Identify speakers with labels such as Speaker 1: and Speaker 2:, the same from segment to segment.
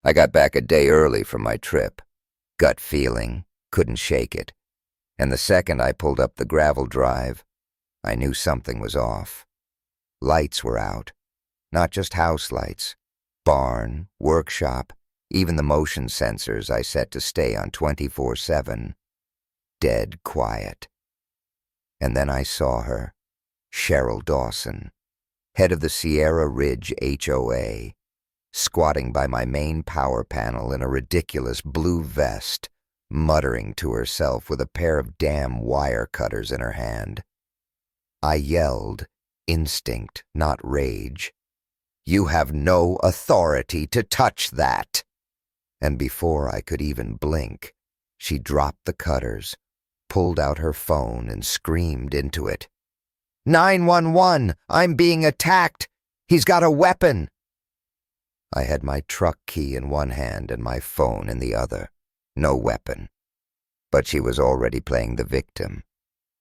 Speaker 1: I got back a day early from my trip. Gut feeling, couldn't shake it. And the second I pulled up the gravel drive, I knew something was off. Lights were out. Not just house lights. Barn, workshop, even the motion sensors I set to stay on 24/7. Dead quiet. And then I saw her, Cheryl Dawson, head of the Sierra Ridge HOA, squatting by my main power panel in a ridiculous blue vest, muttering to herself with a pair of damn wire cutters in her hand. I yelled, instinct, not rage, "You have no authority to touch that!" And before I could even blink, she dropped the cutters, pulled out her phone and screamed into it. 911! I'm being attacked! He's got a weapon! I had my truck key in one hand and my phone in the other. No weapon. But she was already playing the victim.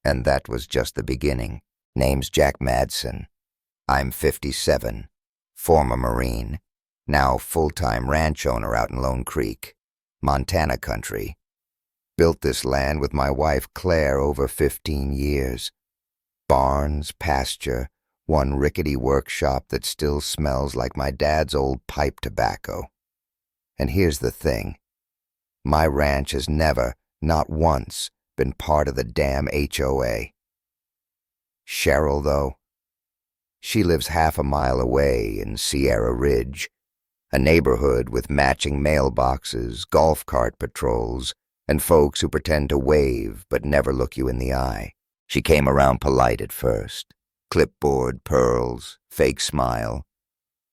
Speaker 1: And that was just the beginning. Name's Jack Madsen. I'm 57, former Marine, now full-time ranch owner out in Lone Creek, Montana country. Built this land with my wife Claire over 15 years. Barns, pasture, one rickety workshop that still smells like my dad's old pipe tobacco. And here's the thing. My ranch has never, not once, been part of the damn HOA. Cheryl, though, she lives half a mile away in Sierra Ridge, a neighborhood with matching mailboxes, golf cart patrols, and folks who pretend to wave but never look you in the eye. She came around polite at first. Clipboard, pearls, fake smile.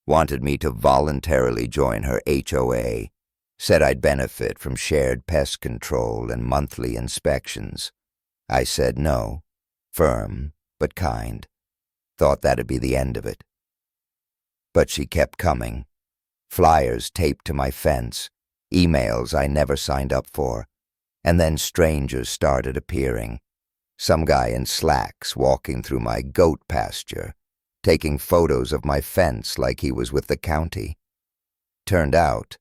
Speaker 1: Wanted me to voluntarily join her HOA. Said I'd benefit from shared pest control and monthly inspections. I said no. Firm, but kind. Thought that'd be the end of it. But she kept coming. Flyers taped to my fence. Emails I never signed up for. And then strangers started appearing. Some guy in slacks walking through my goat pasture, taking photos of my fence like he was with the county. Turned out,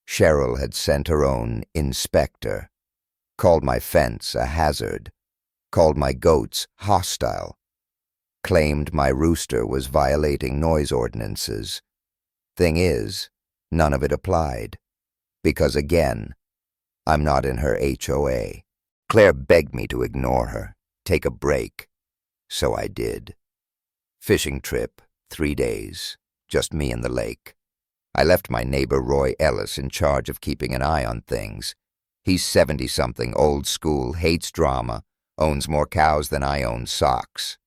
Speaker 1: Cheryl had sent her own inspector, called my fence a hazard, called my goats hostile, claimed my rooster was violating noise ordinances. Thing is, none of it applied, because again, I'm not in her HOA. Claire begged me to ignore her. Take a break. So I did. Fishing trip, 3 days, just me and the lake. I left my neighbor Roy Ellis in charge of keeping an eye on things. He's 70-something, old school, hates drama, owns more cows than I own socks.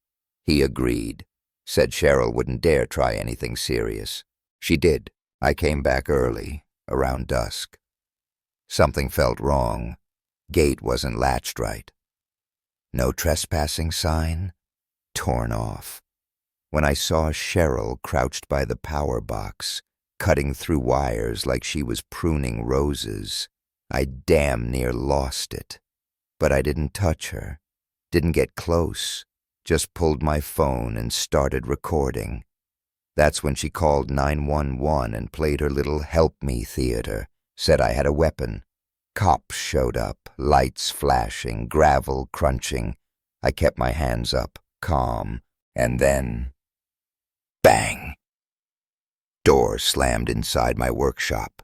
Speaker 1: He agreed, said Cheryl wouldn't dare try anything serious. She did. I came back early, around dusk. Something felt wrong. Gate wasn't latched right. No trespassing sign? Torn off. When I saw Cheryl crouched by the power box, cutting through wires like she was pruning roses, I damn near lost it. But I didn't touch her, didn't get close, just pulled my phone and started recording. That's when she called 911 and played her little help me theater, said I had a weapon. Cops showed up, lights flashing, gravel crunching. I kept my hands up, calm, and then, bang! Door slammed inside my workshop.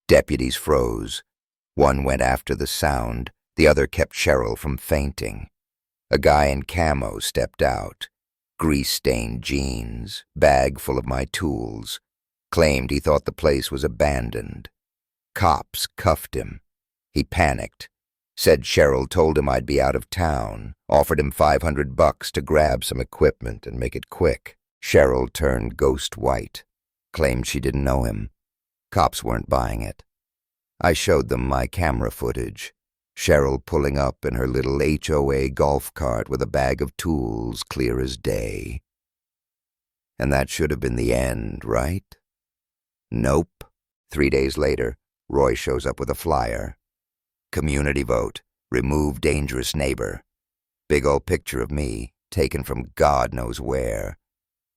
Speaker 1: Deputies froze. One went after the sound, the other kept Cheryl from fainting. A guy in camo stepped out, grease-stained jeans, bag full of my tools, claimed he thought the place was abandoned. Cops cuffed him. He panicked, said Cheryl told him I'd be out of town, offered him $500 to grab some equipment and make it quick. Cheryl turned ghost white, claimed she didn't know him. Cops weren't buying it. I showed them my camera footage. Cheryl pulling up in her little HOA golf cart with a bag of tools clear as day. And that should have been the end, right? Nope. 3 days later, Roy shows up with a flyer. Community vote. Remove dangerous neighbor. Big old picture of me, taken from God knows where.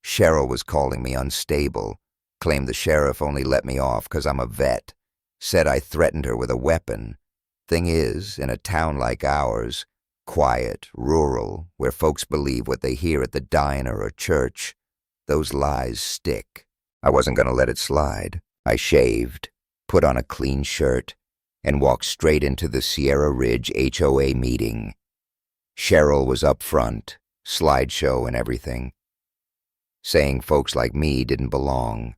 Speaker 1: Cheryl was calling me unstable. Claimed the sheriff only let me off 'cause I'm a vet. Said I threatened her with a weapon. Thing is, in a town like ours, quiet, rural, where folks believe what they hear at the diner or church, those lies stick. I wasn't going to let it slide. I shaved, put on a clean shirt, and walked straight into the Sierra Ridge HOA meeting. Cheryl was up front, slideshow and everything, saying folks like me didn't belong.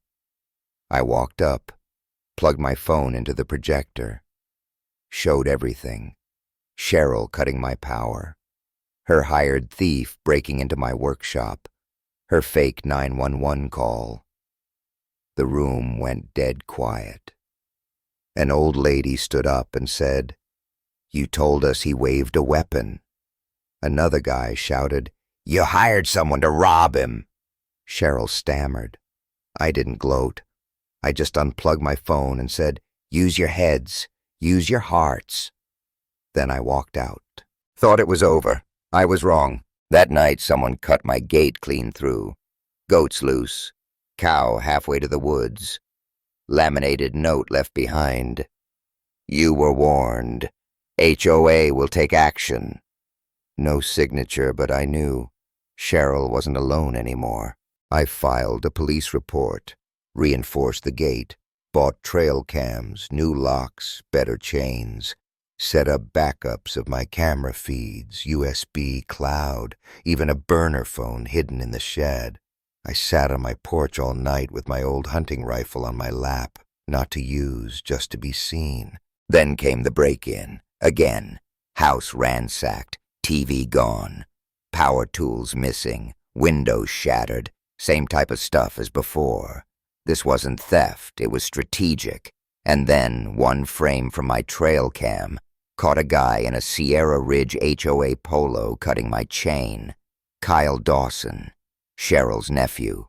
Speaker 1: I walked up, plugged my phone into the projector, showed everything. Cheryl cutting my power, her hired thief breaking into my workshop, her fake 911 call. The room went dead quiet. An old lady stood up and said, "You told us he waved a weapon." Another guy shouted, "You hired someone to rob him." Cheryl stammered. I didn't gloat. I just unplugged my phone and said, "Use your heads, use your hearts." Then I walked out. Thought it was over. I was wrong. That night someone cut my gate clean through. Goats loose. Cow halfway to the woods. Laminated note left behind. "You were warned. HOA will take action." No signature, but I knew Cheryl wasn't alone anymore. I filed a police report, reinforced the gate, bought trail cams, new locks, better chains, set up backups of my camera feeds, USB, cloud, even a burner phone hidden in the shed. I sat on my porch all night with my old hunting rifle on my lap, not to use, just to be seen. Then came the break-in. Again. House ransacked, TV gone, power tools missing, windows shattered, same type of stuff as before. This wasn't theft, it was strategic. And then, one frame from my trail cam caught a guy in a Sierra Ridge HOA polo cutting my chain. Kyle Dawson, Cheryl's nephew,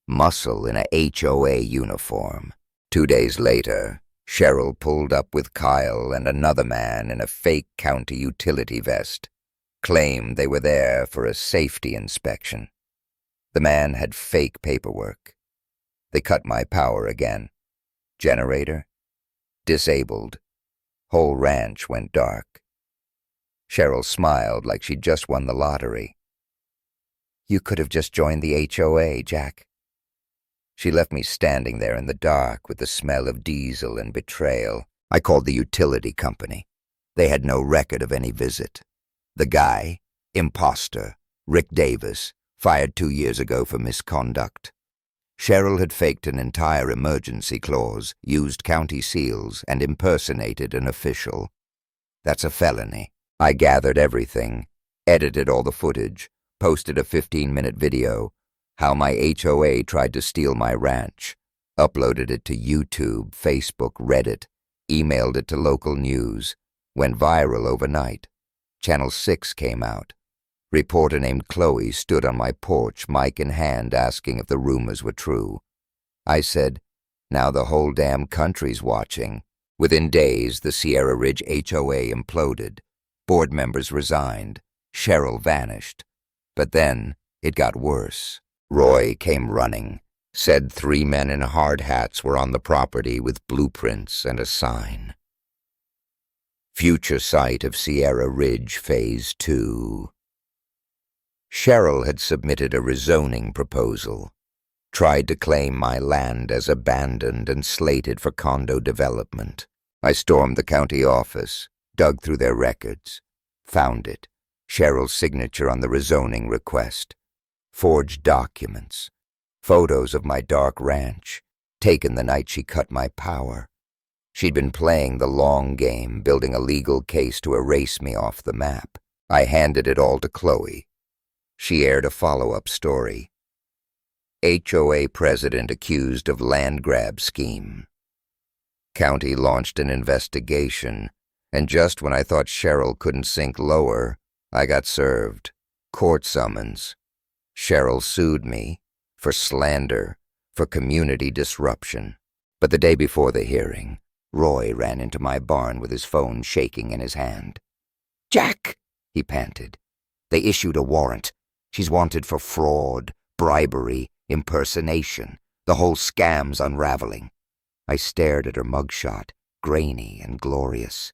Speaker 1: muscle in a HOA uniform. 2 days later, Cheryl pulled up with Kyle and another man in a fake county utility vest, claimed they were there for a safety inspection. The man had fake paperwork. They cut my power again. Generator disabled. Whole ranch went dark. Cheryl smiled like she'd just won the lottery. "You could have just joined the HOA, Jack." She left me standing there in the dark with the smell of diesel and betrayal. I called the utility company. They had no record of any visit. The guy, imposter, Rick Davis, fired 2 years ago for misconduct. Cheryl had faked an entire emergency clause, used county seals, and impersonated an official. That's a felony. I gathered everything, edited all the footage, posted a 15-minute video, how my HOA tried to steal my ranch, uploaded it to YouTube, Facebook, Reddit, emailed it to local news, went viral overnight. Channel 6 came out. Reporter named Chloe stood on my porch, mic in hand, asking if the rumors were true. I said, "Now the whole damn country's watching." Within days, the Sierra Ridge HOA imploded. Board members resigned. Cheryl vanished. But then, it got worse. Roy came running, said 3 men in hard hats were on the property with blueprints and a sign. Future site of Sierra Ridge Phase 2. Cheryl had submitted a rezoning proposal, tried to claim my land as abandoned and slated for condo development. I stormed the county office, dug through their records, found it. Cheryl's signature on the rezoning request, forged documents, photos of my dark ranch, taken the night she cut my power. She'd been playing the long game, building a legal case to erase me off the map. I handed it all to Chloe. She aired a follow-up story. HOA president accused of land grab scheme. County launched an investigation, and just when I thought Cheryl couldn't sink lower, I got served. Court summons. Cheryl sued me for slander, for community disruption. But the day before the hearing, Roy ran into my barn with his phone shaking in his hand. "Jack," he panted. "They issued a warrant. She's wanted for fraud, bribery, impersonation. The whole scam's unraveling." I stared at her mugshot, grainy and glorious.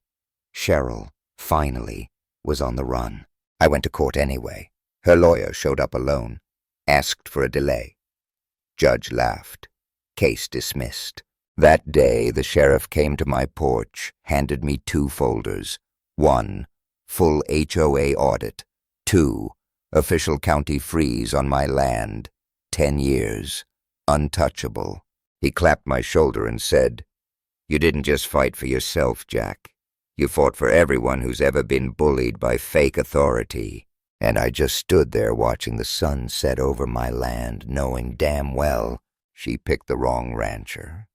Speaker 1: Cheryl, finally, was on the run. I went to court anyway. Her lawyer showed up alone, asked for a delay. Judge laughed. Case dismissed. That day, the sheriff came to my porch, handed me 2 folders. 1, full HOA audit. 2, official county freeze on my land. 10 years. Untouchable. He clapped my shoulder and said, "You didn't just fight for yourself, Jack. You fought for everyone who's ever been bullied by fake authority." And I just stood there watching the sun set over my land, knowing damn well she picked the wrong rancher.